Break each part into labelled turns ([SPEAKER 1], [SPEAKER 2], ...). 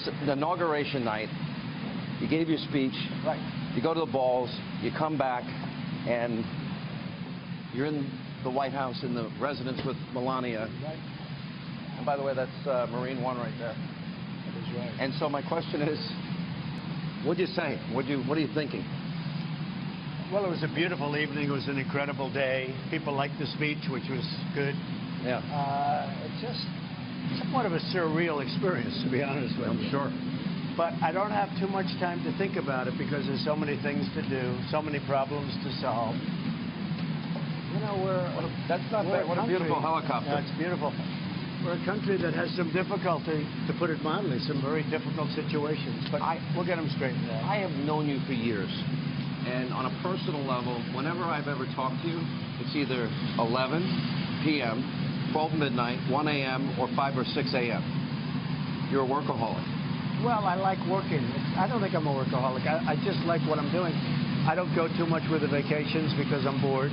[SPEAKER 1] the inauguration night, you gave your speech.
[SPEAKER 2] Right.
[SPEAKER 1] You go to the balls, you come back, and you're in the White House in the residence with Melania.
[SPEAKER 2] Right.
[SPEAKER 1] And by the way, that's Marine One right there.
[SPEAKER 2] That is right.
[SPEAKER 1] And so my question is, what'd you say? What are you thinking?
[SPEAKER 2] Well, it was a beautiful evening. It was an incredible day. People liked the speech, which was good.
[SPEAKER 1] Yeah.
[SPEAKER 2] It's just somewhat of a surreal experience, to be honest with you.
[SPEAKER 1] I'm sure.
[SPEAKER 2] But I don't have too much time to think about it because there's so many things to do, so many problems to solve. You know,
[SPEAKER 1] that's not bad. What a beautiful helicopter.
[SPEAKER 2] Yeah, it's beautiful. We're a country that has some difficulty, to put it mildly, some very difficult situations. But we'll get them straightened out.
[SPEAKER 1] I have known you for years. And on a personal level, whenever I've ever talked to you, it's either 11 p.m., 12 midnight, 1 a.m., or 5 or 6 a.m. You're a workaholic.
[SPEAKER 2] Well, I like working. I don't think I'm a workaholic. I just like what I'm doing. I don't go too much with the vacations because I'm bored.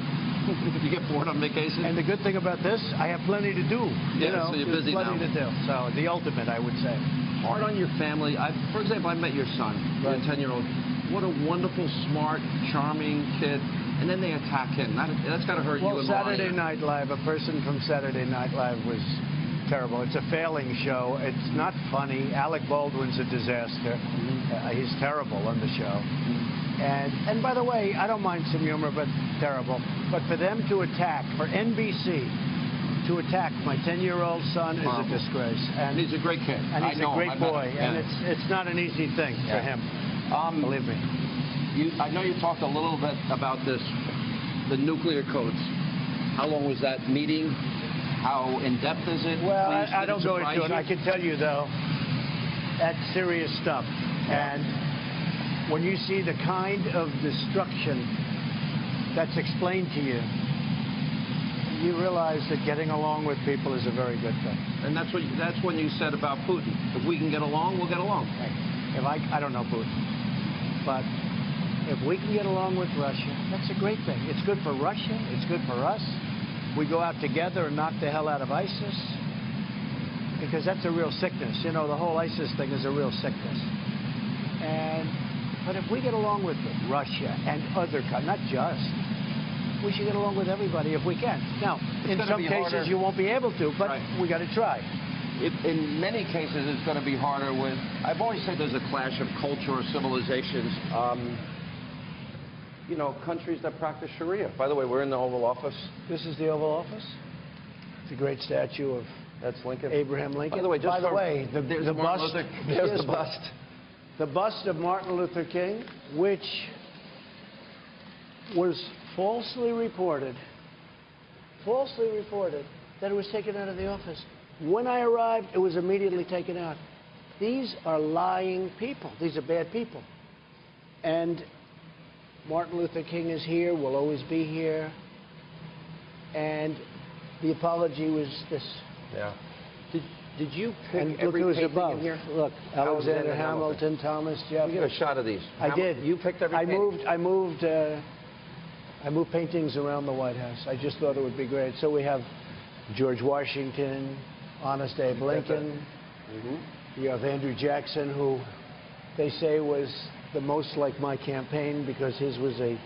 [SPEAKER 1] You get bored on vacation?
[SPEAKER 2] And the good thing about this, I have plenty to do.
[SPEAKER 1] Yeah, so you're busy now.
[SPEAKER 2] Plenty to do. So the ultimate, I would say.
[SPEAKER 1] Hard on your family. For example, I met your son, your 10-year-old. What a wonderful, smart, charming kid. And then they attack him. That's got to hurt you and
[SPEAKER 2] Well, Saturday Night Live, a person from Saturday Night Live was terrible. It's a failing show. It's not funny. Alec Baldwin's a disaster. He's terrible on the show. And by the way, I don't mind some humor, but terrible. But for them to attack, for NBC to attack my 10-year-old son is a disgrace.
[SPEAKER 1] And he's a great kid.
[SPEAKER 2] And he's a great boy. And it's not an easy thing for him. Believe me.
[SPEAKER 1] I know you talked a little bit about this, the nuclear codes. How long was that meeting? How in-depth is it?
[SPEAKER 2] Well, I don't go into it. I can tell you, though, that's serious stuff. And when you see the kind of destruction that's explained to you, you realize that getting along with people is a very good thing.
[SPEAKER 1] And that's when you said about Putin. If we can get along, we'll get along.
[SPEAKER 2] Right. I don't know Putin, but if we can get along with Russia, that's a great thing. It's good for Russia. It's good for us. We go out together and knock the hell out of ISIS, because that's a real sickness. You know, the whole ISIS thing is a real sickness. But if we get along with Russia and other countries, not just, we should get along with everybody if we can. Now, in some cases you won't be able to, but we got to try.
[SPEAKER 1] In many cases, it's going to be harder with. I've always said there's a clash of culture or civilizations. You know, countries that practice Sharia. By the way, we're in the Oval Office.
[SPEAKER 2] This is the Oval Office. It's a great statue of
[SPEAKER 1] Lincoln.
[SPEAKER 2] Abraham Lincoln.
[SPEAKER 1] By the way,
[SPEAKER 2] the bust.
[SPEAKER 1] There's the bust.
[SPEAKER 2] The bust of Martin Luther King, which was falsely reported that it was taken out of the office. When I arrived, it was immediately taken out. These are lying people. These are bad people. And Martin Luther King is here, will always be here. And the apology was this.
[SPEAKER 1] Yeah. Did you pick
[SPEAKER 2] and
[SPEAKER 1] every
[SPEAKER 2] look who's
[SPEAKER 1] painting
[SPEAKER 2] above.
[SPEAKER 1] in here?
[SPEAKER 2] Look, Alexander Hamilton, Thomas Jefferson.
[SPEAKER 1] We get a shot of these.
[SPEAKER 2] I did.
[SPEAKER 1] You picked every painting?
[SPEAKER 2] I moved paintings around the White House. I just thought it would be great. So we have George Washington, Honest Abe Lincoln. You have Andrew Jackson, who they say was the most like my campaign because his was a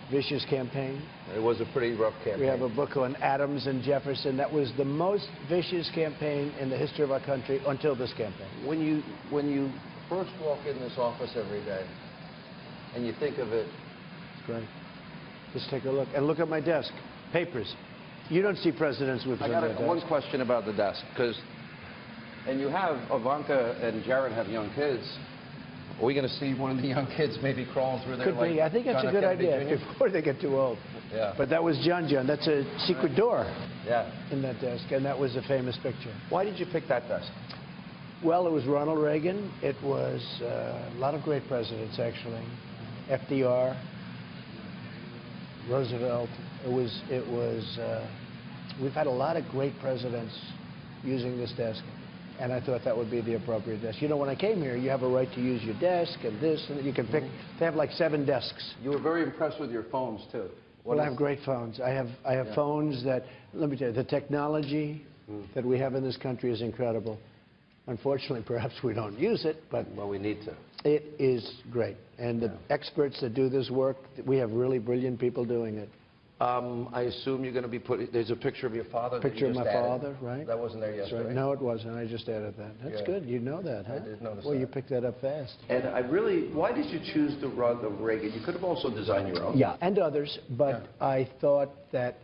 [SPEAKER 2] vicious campaign.
[SPEAKER 1] It was a pretty rough campaign.
[SPEAKER 2] We have a book on Adams and Jefferson. That was the most vicious campaign in the history of our country until this campaign.
[SPEAKER 1] When you first walk in this office every day and you think of it.
[SPEAKER 2] Right. Just take a look. And look at my desk. Papers. You don't see presidents with them.
[SPEAKER 1] I got one question about the desk, and you have Ivanka and Jared have young kids. Are we going to see one of the young kids maybe crawling through there?
[SPEAKER 2] Could be. I think that's a good idea before they get too old.
[SPEAKER 1] Yeah.
[SPEAKER 2] But that was John. That's a secret door.
[SPEAKER 1] Yeah.
[SPEAKER 2] In that desk, and that was a famous picture.
[SPEAKER 1] Why did you pick that desk?
[SPEAKER 2] Well, it was Ronald Reagan. It was a lot of great presidents, actually. FDR, Roosevelt. We've had a lot of great presidents using this desk. And I thought that would be the appropriate desk. You know, when I came here, you have a right to use your desk and this, and you can pick. They have like 7 desks.
[SPEAKER 1] You were very impressed with your phones, too.
[SPEAKER 2] Well, I have great phones. I have phones that, let me tell you, the technology that we have in this country is incredible. Unfortunately, perhaps we don't use it, but
[SPEAKER 1] Well, we need to.
[SPEAKER 2] it is great. And the experts that do this work, we have really brilliant people doing it.
[SPEAKER 1] I assume you're going to be putting, there's a picture of your father that
[SPEAKER 2] Picture
[SPEAKER 1] you
[SPEAKER 2] of
[SPEAKER 1] just
[SPEAKER 2] my
[SPEAKER 1] added.
[SPEAKER 2] father, right?
[SPEAKER 1] That wasn't there
[SPEAKER 2] That's
[SPEAKER 1] yesterday.
[SPEAKER 2] right. No, it wasn't. I just added that. That's
[SPEAKER 1] Yeah.
[SPEAKER 2] good. You know that, huh?
[SPEAKER 1] I did notice
[SPEAKER 2] Well,
[SPEAKER 1] that.
[SPEAKER 2] you picked that up fast.
[SPEAKER 1] And I really, why did you choose the rug of Reagan? You could have also designed your own.
[SPEAKER 2] Yeah, and others, but
[SPEAKER 1] Yeah.
[SPEAKER 2] I thought that,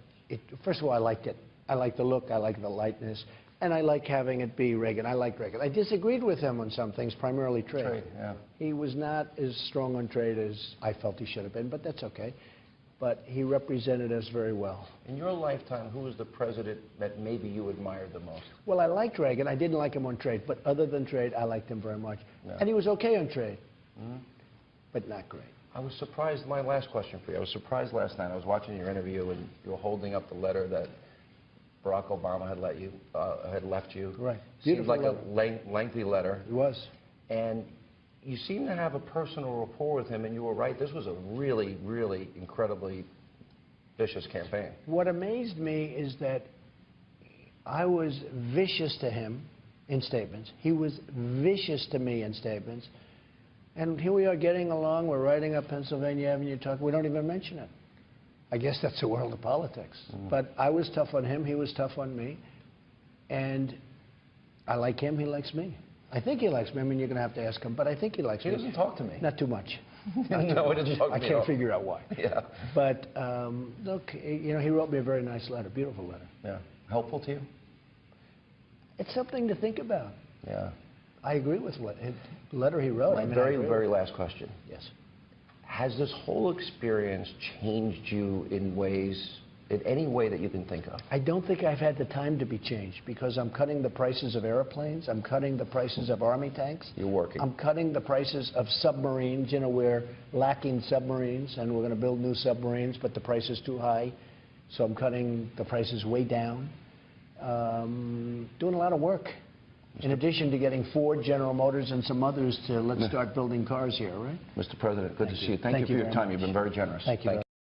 [SPEAKER 2] first of all, I liked it. I like the look, I like the lightness, and I like having it be Reagan. I liked Reagan. I disagreed with him on some things, primarily trade.
[SPEAKER 1] Trade, yeah.
[SPEAKER 2] He was not as strong on trade as I felt he should have been, but that's okay. But he represented us very well.
[SPEAKER 1] In your lifetime, who was the president that maybe you admired the most?
[SPEAKER 2] Well, I liked Reagan. I didn't like him on trade, but other than trade, I liked him very much.
[SPEAKER 1] Yeah.
[SPEAKER 2] And he was okay on trade, but not great.
[SPEAKER 1] I was surprised, my last question for you, I was surprised last night, I was watching your interview and you were holding up the letter that Barack Obama had left you.
[SPEAKER 2] Right.
[SPEAKER 1] Seemed like
[SPEAKER 2] Beautiful
[SPEAKER 1] a lengthy letter.
[SPEAKER 2] It was.
[SPEAKER 1] And you seem to have a personal rapport with him, and you were right, this was a really, really incredibly vicious campaign.
[SPEAKER 2] What amazed me is that I was vicious to him in statements. He was vicious to me in statements. And here we are getting along, we're riding up Pennsylvania Avenue talking, we don't even mention it. I guess that's the world of politics. But I was tough on him, he was tough on me. And I like him, he likes me. I think he likes me. I mean, you're going to have to ask him, but I think he likes me.
[SPEAKER 1] He doesn't talk to me.
[SPEAKER 2] Not too much.
[SPEAKER 1] No, he doesn't talk to
[SPEAKER 2] I
[SPEAKER 1] me at all.
[SPEAKER 2] can't figure out why.
[SPEAKER 1] Yeah.
[SPEAKER 2] But, look, you know, he wrote me a very nice letter, beautiful letter.
[SPEAKER 1] Yeah. Helpful to you?
[SPEAKER 2] It's something to think about.
[SPEAKER 1] Yeah.
[SPEAKER 2] I agree with the letter he wrote.
[SPEAKER 1] My
[SPEAKER 2] I mean,
[SPEAKER 1] very last question.
[SPEAKER 2] Yes.
[SPEAKER 1] Has this whole experience changed you in any way that you can think of?
[SPEAKER 2] I don't think I've had the time to be changed because I'm cutting the prices of airplanes. I'm cutting the prices of Army tanks.
[SPEAKER 1] You're working.
[SPEAKER 2] I'm cutting the prices of submarines. You know, we're lacking submarines, and we're going to build new submarines, but the price is too high. So I'm cutting the prices way down. Doing a lot of work. In addition to getting Ford, General Motors, and some others to let's start building cars here, right?
[SPEAKER 1] Mr. President, good to see you. Thank you
[SPEAKER 2] Thank
[SPEAKER 1] for
[SPEAKER 2] you
[SPEAKER 1] your
[SPEAKER 2] very
[SPEAKER 1] time.
[SPEAKER 2] much.
[SPEAKER 1] You've been very generous.
[SPEAKER 2] Thank you.